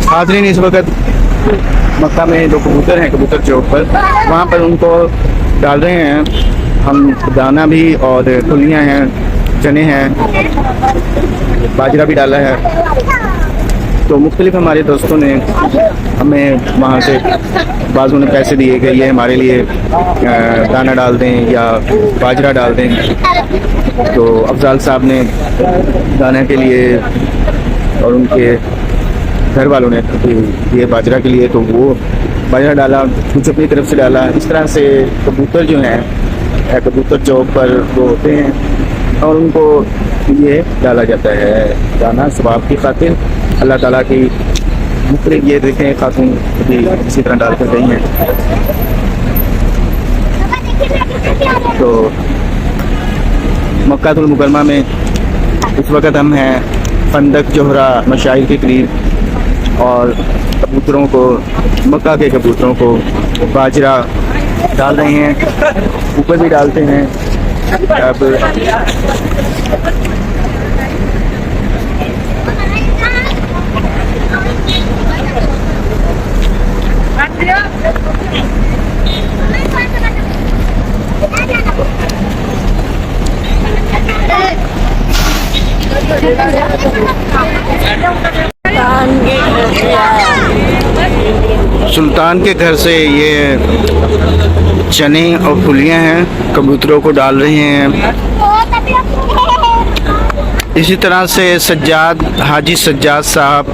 हाज़रीन, इस वक्त मक्का में जो कबूतर हैं कबूतर चौक पर, वहाँ पर उनको डाल रहे हैं हम दाना भी, और फुलियाँ हैं, चने हैं, बाजरा भी डाला है। तो मुख्तलिफ हमारे दोस्तों ने हमें वहाँ से बाज़ों ने पैसे दिए कि ये हमारे लिए दाना डाल दें या बाजरा डाल दें। तो अफजाल साहब ने दाना के लिए और उनके घर वालों ने ये बाजरा के लिए, तो वो बाजरा डाला, कुछ अपनी तरफ से डाला। इस तरह से कबूतर जो हैं कबूतर चौक पर वो होते हैं और उनको ये डाला जाता है दाना सवाब की खातिर। अल्लाह ताला की मुख्तलिफ, ये देखें खातून भी इसी तरह डाल कर गई हैं। तो मक्कातुल मुकरमा में इस वक्त हम हैं फंदक जोहरा मशाइल के करीब, और कबूतरों को, मक्का के कबूतरों को बाजरा डाल रहे हैं, ऊपर भी डालते हैं। अब सुल्तान के घर से ये चने और फुलियाँ हैं, कबूतरों को डाल रहे हैं। इसी तरह से सज्जाद, हाजी सज्जाद साहब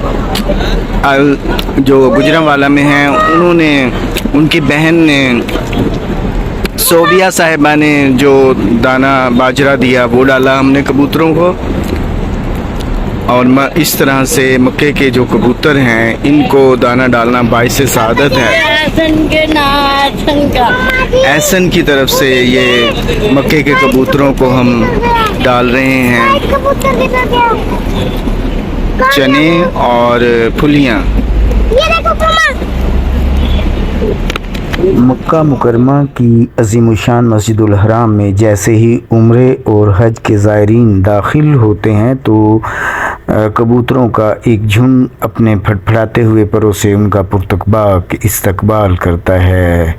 जो गुजरांवाला में हैं, उन्होंने, उनकी बहन ने, सोबिया साहिबा ने जो दाना बाजरा दिया वो डाला हमने कबूतरों को। और इस तरह से मक्के के जो कबूतर हैं इनको दाना डालना बाइस सआदत है। एहसन की तरफ से ये मक्के के कबूतरों को हम डाल रहे हैं चने और फुलियाँ। मक्का मुकरमा की अज़ीमुशान मस्जिदुल हराम में जैसे ही उम्रे और हज के ज़ायरीन दाखिल होते हैं तो कबूतरों का एक झुंड अपने फड़फड़ाते हुए परों से उनका पुरतकबाक इस्तकबाल करता है।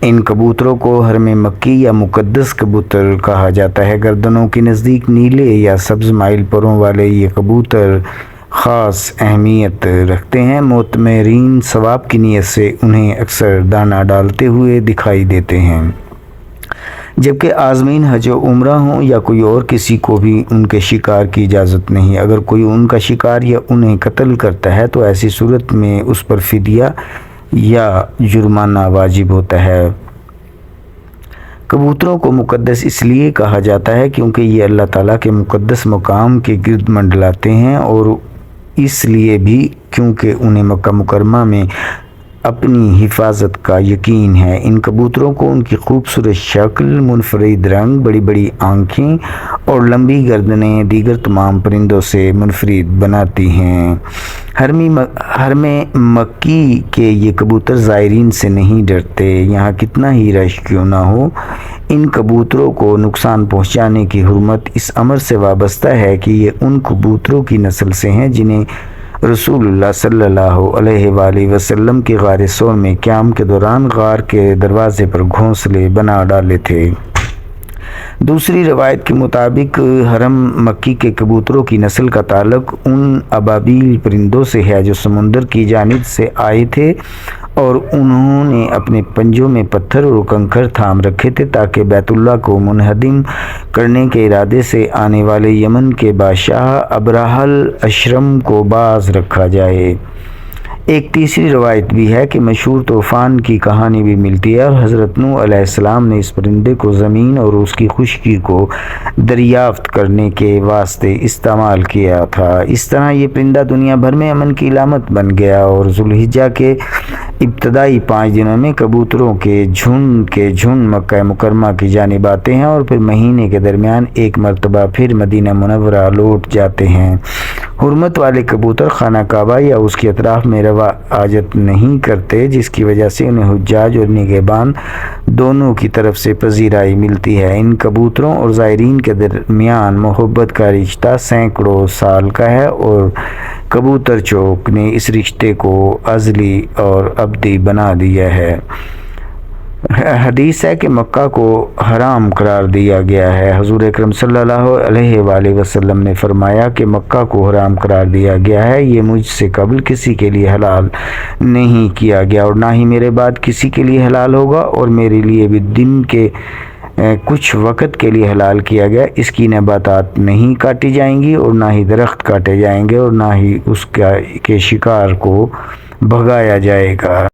इन कबूतरों को हरम मक्की या मुक़द्दस कबूतर कहा जाता है। गर्दनों के नज़दीक नीले या सब्ज़ माइल परों वाले ये कबूतर ख़ास अहमियत रखते हैं। मोतमरीन सवाब की नीयत से उन्हें अक्सर दाना डालते हुए दिखाई देते हैं, जबकि आज़मीन हज व उम्रा हों या कोई और, किसी को भी उनके शिकार की इजाज़त नहीं। अगर कोई उनका शिकार या उन्हें कत्ल करता है तो ऐसी सूरत में उस पर फ़िदिया या जुर्माना वाजिब होता है। कबूतरों को मुक़द्दस इसलिए कहा जाता है क्योंकि ये अल्लाह ताला के मुक़द्दस मकाम के गिर्द मंडलाते हैं, और इसलिए भी क्योंकि उन्हें मक्का मुकरमा में अपनी हिफाजत का यकीन है। इन कबूतरों को उनकी खूबसूरत शक्ल, मुनफरिद रंग, बड़ी बड़ी आँखें और लंबी गर्दनें दीगर तमाम परिंदों से मुनफरिद बनाती हैं। हरम मक्की के ये कबूतर ज़ायरीन से नहीं डरते, यहाँ कितना ही रश क्यों ना हो। इन कबूतरों को नुकसान पहुँचाने की हुर्मत इस अमर से वाबस्ता है कि ये उन कबूतरों की नस्ल से हैं जिन्हें रसूलुल्लाह सल्लल्लाहु अलैहि वसल्लम के गार सौर में क़याम के दौरान गार के दरवाज़े पर घोंसले बना डाले थे। दूसरी रवायत के मुताबिक हरम मक्की के कबूतरों की नस्ल का ताल्लुक़ उन अबाबील परिंदों से है जो समुंदर की जानिब से आए थे और उन्होंने अपने पंजों में पत्थर और कंकड़ थाम रखे थे ताकि बैतुल्लाह को मुनहदिम करने के इरादे से आने वाले यमन के बादशाह अबराहल अशरम को बाज रखा जाए। एक तीसरी रवायत भी है कि मशहूर तूफ़ान की कहानी भी मिलती है और हज़रत नूह अलैहिस्सलाम ने इस परिंदे को ज़मीन और उसकी खुश्की को दरियाफ़्त करने के वास्ते इस्तेमाल किया था। इस तरह ये परिंदा दुनिया भर में अमन की इलामत बन गया और ज़ुल्हिज्जा के इब्तदाई 5 दिनों में कबूतरों के झुंड मक्का मुकरमा की जानिब आते हैं और फिर महीने के दरमियान एक मरतबा फिर मदीना मुनव्वरा लौट जाते हैं। حرمت والے کبوتر خانہ کعبہ یا اس کے اطراف میں رواجت نہیں کرتے، جس کی وجہ سے انہیں حجاج اور نگہبان دونوں کی طرف سے پذیرائی ملتی ہے۔ ان کبوتروں اور زائرین کے درمیان محبت کا رشتہ سینکڑوں سال کا ہے اور کبوتر چوک نے اس رشتے کو ازلی اور ابدی بنا دیا ہے۔ حدیث ہے کہ مکہ کو حرام قرار دیا گیا ہے۔ حضور اکرم صلی اللہ علیہ وآلہ وسلم نے فرمایا کہ مکہ کو حرام قرار دیا گیا ہے، یہ مجھ سے قبل کسی کے لیے حلال نہیں کیا گیا اور نہ ہی میرے بعد کسی کے لیے حلال ہوگا، اور میرے لیے بھی دن کے کچھ وقت کے لیے حلال کیا گیا۔ اس کی نباتات نہیں کاٹی جائیں گی اور نہ ہی درخت کاٹے جائیں گے اور نہ ہی اس کے شکار کو بھگایا جائے گا۔